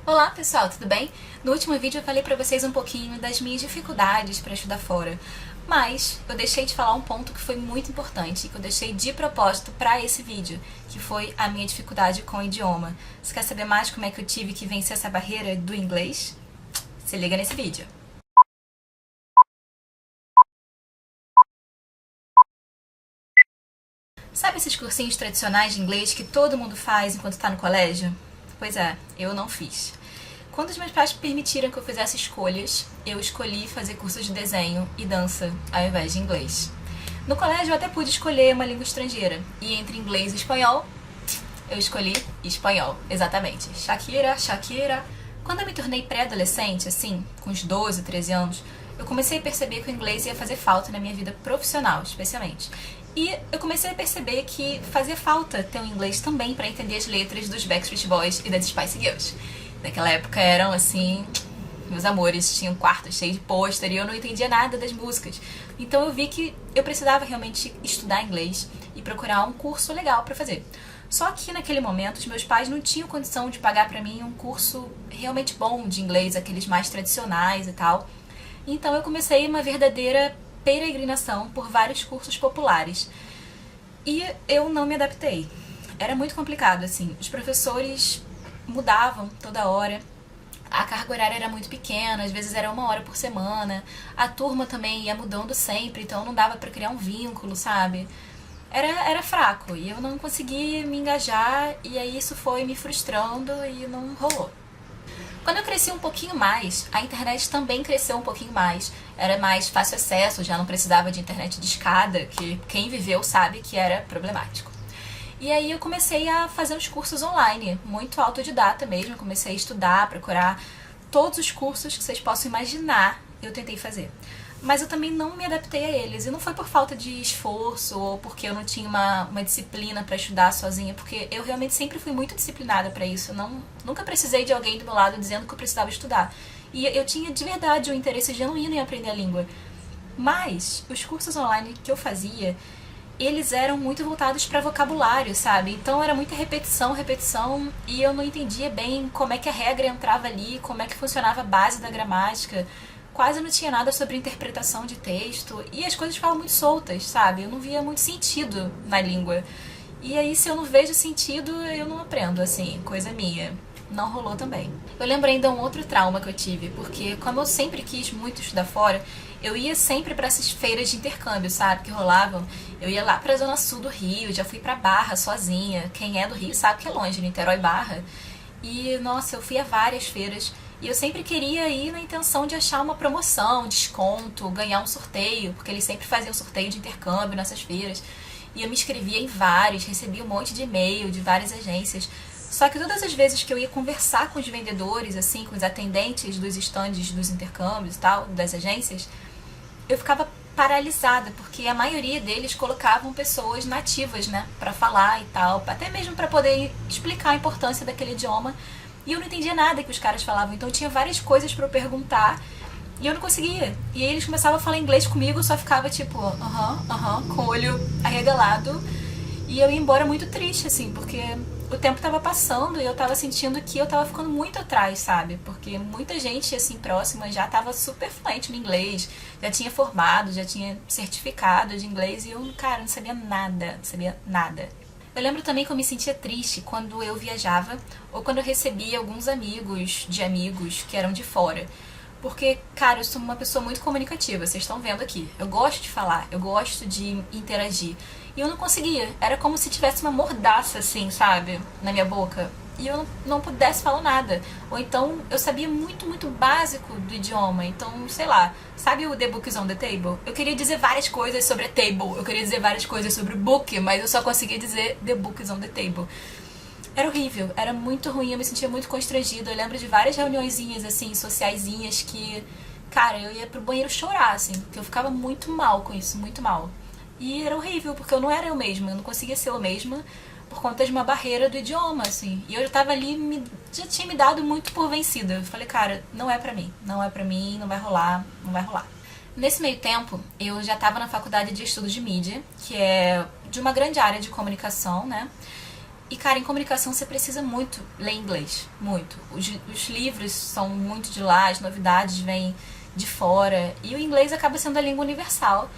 Olá pessoal, tudo bem? No último vídeo eu falei pra vocês um pouquinho das minhas dificuldades para estudar fora, mas eu deixei de falar um ponto que foi muito importante e que eu deixei de propósito para esse vídeo, que foi a minha dificuldade com o idioma. Você quer saber mais como é que eu tive que vencer essa barreira do inglês? Se liga nesse vídeo. Sabe esses cursinhos tradicionais de inglês que todo mundo faz enquanto está no colégio? Pois é, eu não fiz. Quando os meus pais permitiram que eu fizesse escolhas, eu escolhi fazer cursos de desenho e dança ao invés de inglês. No colégio eu até pude escolher uma língua estrangeira, e entre inglês e espanhol, eu escolhi espanhol, exatamente. Shakira, Shakira. Quando eu me tornei pré-adolescente, assim, com uns 12, 13 anos, eu comecei a perceber que o inglês ia fazer falta na minha vida profissional, especialmente. E eu comecei a perceber que fazia falta ter um inglês também para entender as letras dos Backstreet Boys e das Spice Girls. Naquela época eram assim, meus amores, tinham um quarto cheio de pôster e eu não entendia nada das músicas. Então eu vi que eu precisava realmente estudar inglês e procurar um curso legal para fazer. Só que naquele momento os meus pais não tinham condição de pagar para mim um curso realmente bom de inglês, aqueles mais tradicionais e tal. Então eu comecei uma verdadeira peregrinação por vários cursos populares. E eu não me adaptei. Era muito complicado, assim. Os professores mudavam toda hora. A carga horária era muito pequena, às vezes era 1 hora por semana. A turma também ia mudando sempre, então não dava pra criar um vínculo, sabe? Era fraco e eu não conseguia me engajar, e aí isso foi me frustrando e não rolou. Quando eu cresci um pouquinho mais, a internet também cresceu um pouquinho mais. Era mais fácil acesso, já não precisava de internet de escada, que quem viveu sabe que era problemático. E aí eu comecei a fazer uns cursos online, muito autodidata mesmo. Comecei a estudar, procurar todos os cursos que vocês possam imaginar, eu tentei fazer. Mas eu também não me adaptei a eles. E não foi por falta de esforço ou porque eu não tinha uma disciplina para estudar sozinha, porque eu realmente sempre fui muito disciplinada para isso. Nunca precisei de alguém do meu lado dizendo que eu precisava estudar. E eu tinha de verdade um interesse genuíno em aprender a língua. Mas os cursos online que eu fazia, eles eram muito voltados para vocabulário, sabe? Então era muita repetição, repetição, e eu não entendia bem como é que a regra entrava ali, como é que funcionava a base da gramática. Quase não tinha nada sobre interpretação de texto, e as coisas ficavam muito soltas, sabe? Eu não via muito sentido na língua. E aí, se eu não vejo sentido, eu não aprendo, assim, coisa minha. Não rolou também. Eu lembro ainda um outro trauma que eu tive, porque como eu sempre quis muito estudar fora, eu ia sempre para essas feiras de intercâmbio, sabe, que rolavam. Eu ia lá pra zona sul do Rio, já fui pra Barra sozinha. Quem é do Rio sabe que é longe, Niterói Barra. E, nossa, eu fui a várias feiras. E eu sempre queria ir na intenção de achar uma promoção, desconto, ganhar um sorteio, porque eles sempre faziam sorteio de intercâmbio nessas feiras. E eu me inscrevia em vários, recebia um monte de e-mail de várias agências. Só que todas as vezes que eu ia conversar com os vendedores, assim, com os atendentes dos estandes dos intercâmbios e tal, das agências, eu ficava paralisada, porque a maioria deles colocavam pessoas nativas, né, pra falar e tal, até mesmo pra poder explicar a importância daquele idioma. E eu não entendia nada que os caras falavam, então tinha várias coisas pra eu perguntar e eu não conseguia. E aí eles começavam a falar inglês comigo, eu só ficava tipo, com o olho arregalado. E eu ia embora muito triste, assim, porque o tempo tava passando e eu tava sentindo que eu tava ficando muito atrás, sabe? Porque muita gente, assim, próxima já tava super fluente no inglês, já tinha formado, já tinha certificado de inglês e eu, cara, não sabia nada, não sabia nada. Eu lembro também que eu me sentia triste quando eu viajava ou quando eu recebia alguns amigos de amigos que eram de fora. Porque, cara, eu sou uma pessoa muito comunicativa, vocês estão vendo aqui. Eu gosto de falar, eu gosto de interagir. E eu não conseguia. Era como se tivesse uma mordaça, assim, sabe? Na minha boca. E eu não pudesse falar nada. Ou então, eu sabia muito, muito básico do idioma. Então, sei lá, sabe o The Book is on the Table? Eu queria dizer várias coisas sobre a table. Eu queria dizer várias coisas sobre o book, mas eu só conseguia dizer The Book is on the Table. Era horrível, era muito ruim, eu me sentia muito constrangida. Eu lembro de várias reuniõezinhas, assim, sociaizinhas que, cara, eu ia pro banheiro chorar, assim, porque eu ficava muito mal com isso, muito mal. E era horrível, porque eu não era eu mesma, eu não conseguia ser eu mesma por conta de uma barreira do idioma, assim. E eu já tava ali, já tinha me dado muito por vencida. Eu falei, cara, não é pra mim, não é pra mim, não vai rolar, não vai rolar. Nesse meio tempo, eu já tava na faculdade de estudos de mídia, que é de uma grande área de comunicação, né? E, cara, em comunicação você precisa muito ler inglês, muito. Os livros são muito de lá, as novidades vêm de fora, e o inglês acaba sendo a língua universal.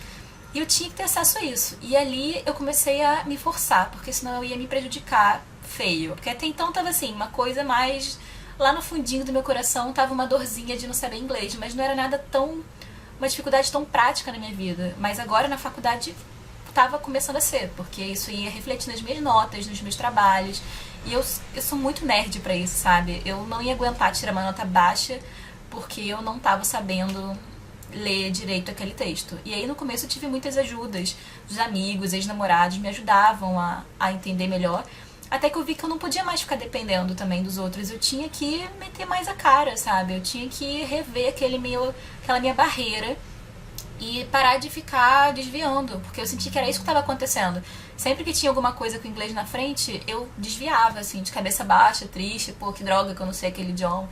E eu tinha que ter acesso a isso. E ali eu comecei a me forçar, porque senão eu ia me prejudicar feio. Porque até então tava assim, uma coisa mais... Lá no fundinho do meu coração tava uma dorzinha de não saber inglês, mas não era nada tão... uma dificuldade tão prática na minha vida. Mas agora na faculdade tava começando a ser, porque isso ia refletir nas minhas notas, nos meus trabalhos. E eu sou muito nerd pra isso, sabe? Eu não ia aguentar tirar uma nota baixa porque eu não tava sabendo ler direito aquele texto. E aí no começo eu tive muitas ajudas dos amigos, ex-namorados, me ajudavam a entender melhor. Até que eu vi que eu não podia mais ficar dependendo também dos outros. Eu tinha que meter mais a cara, sabe? Eu tinha que rever aquela minha barreira e parar de ficar desviando, porque eu senti que era isso que estava acontecendo. Sempre que tinha alguma coisa com inglês na frente, eu desviava, assim, de cabeça baixa, triste, pô, que droga que eu não sei aquele idioma.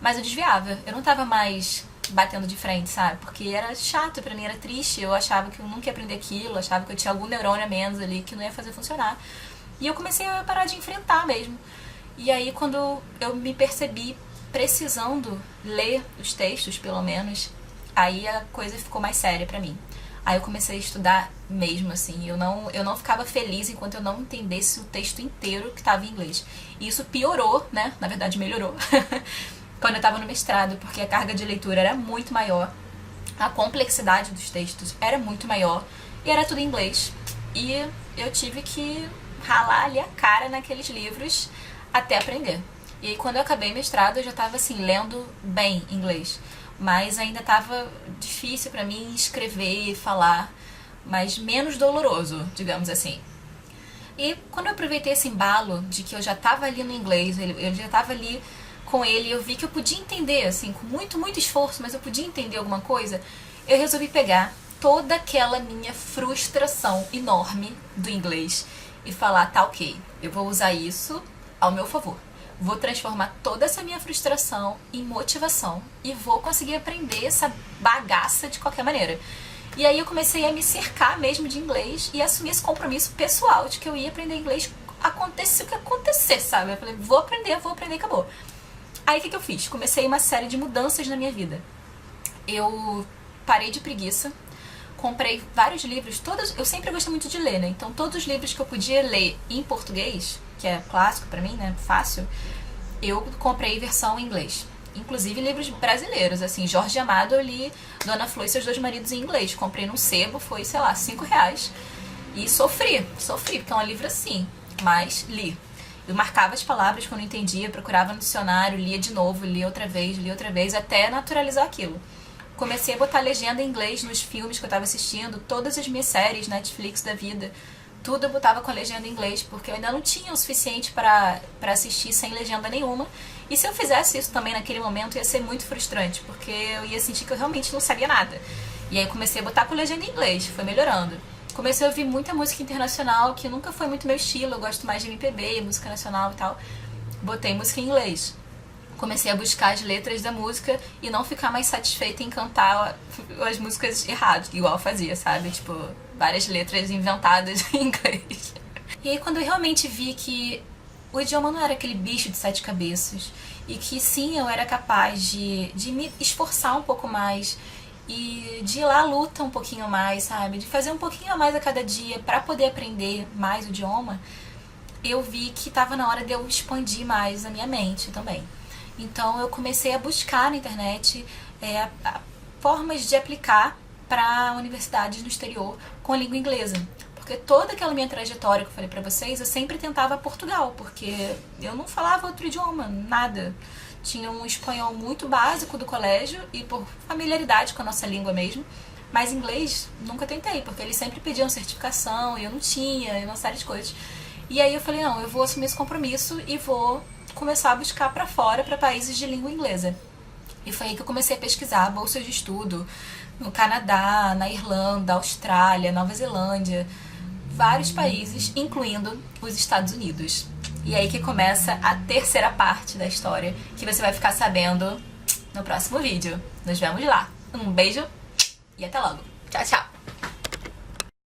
Mas eu desviava, eu não tava mais batendo de frente, sabe? Porque era chato pra mim, era triste, eu achava que eu nunca ia aprender aquilo, achava que eu tinha algum neurônio a menos ali que não ia fazer funcionar. E eu comecei a parar de enfrentar mesmo. E aí quando eu me percebi precisando ler os textos, pelo menos, aí a coisa ficou mais séria pra mim. Aí eu comecei a estudar mesmo, assim. Eu não ficava feliz enquanto eu não entendesse o texto inteiro que estava em inglês. E isso piorou, né? Na verdade, melhorou. Quando eu estava no mestrado, porque a carga de leitura era muito maior. A complexidade dos textos era muito maior. E era tudo em inglês. E eu tive que ralar ali a cara naqueles livros até aprender. E aí quando eu acabei mestrado, eu já estava assim, lendo bem inglês. Mas ainda estava difícil para mim escrever e falar, mas menos doloroso, digamos assim. E quando eu aproveitei esse embalo de que eu já estava ali no inglês, eu já estava ali com ele, eu vi que eu podia entender, assim, com muito, muito esforço, mas eu podia entender alguma coisa, eu resolvi pegar toda aquela minha frustração enorme do inglês e falar, tá ok, eu vou usar isso ao meu favor. Vou transformar toda essa minha frustração em motivação e vou conseguir aprender essa bagaça de qualquer maneira. E aí eu comecei a me cercar mesmo de inglês e assumir esse compromisso pessoal de que eu ia aprender inglês, aconteça o que acontecer, sabe? Eu falei, vou aprender, acabou. Aí o que eu fiz? Comecei uma série de mudanças na minha vida. Eu parei de preguiça, comprei vários livros, todos, eu sempre gostei muito de ler, né? Então todos os livros que eu podia ler em português, que é clássico pra mim, né? Fácil, eu comprei versão em inglês. Inclusive livros brasileiros, assim, Jorge Amado eu li Dona Flor e Seus Dois Maridos em inglês. Comprei num sebo, foi, sei lá, R$5. E sofri, porque é um livro assim, mas li. Eu marcava as palavras quando eu entendia, procurava no dicionário, lia de novo, lia outra vez, até naturalizar aquilo. Comecei a botar legenda em inglês nos filmes que eu tava assistindo, todas as minhas séries, Netflix da vida, tudo eu botava com a legenda em inglês, porque eu ainda não tinha o suficiente pra assistir sem legenda nenhuma. E se eu fizesse isso também naquele momento, ia ser muito frustrante, porque eu ia sentir que eu realmente não sabia nada. E aí comecei a botar com legenda em inglês, foi melhorando. Comecei a ouvir muita música internacional, que nunca foi muito meu estilo, eu gosto mais de MPB, música nacional e tal. Botei música em inglês. Comecei a buscar as letras da música e não ficar mais satisfeita em cantar as músicas erradas, igual eu fazia, sabe? Tipo, várias letras inventadas em inglês. E aí quando eu realmente vi que o idioma não era aquele bicho de 7 cabeças e que sim, eu era capaz de me esforçar um pouco mais e de ir lá à luta um pouquinho mais, sabe? De fazer um pouquinho a mais a cada dia pra poder aprender mais o idioma, eu vi que tava na hora de eu expandir mais a minha mente também. Então eu comecei a buscar na internet formas de aplicar para universidades no exterior com a língua inglesa. Porque toda aquela minha trajetória que eu falei pra vocês, eu sempre tentava Portugal, porque eu não falava outro idioma, nada. Tinha um espanhol muito básico do colégio e por familiaridade com a nossa língua mesmo. Mas inglês nunca tentei, porque eles sempre pediam certificação e eu não tinha, e uma série de coisas. E aí eu falei, não, eu vou assumir esse compromisso e vou começar a buscar pra fora, pra países de língua inglesa. E foi aí que eu comecei a pesquisar bolsas de estudo no Canadá, na Irlanda, Austrália, Nova Zelândia, vários países, incluindo os Estados Unidos. E aí que começa a terceira parte da história, que você vai ficar sabendo no próximo vídeo. Nos vemos lá. Um beijo e até logo. Tchau, tchau!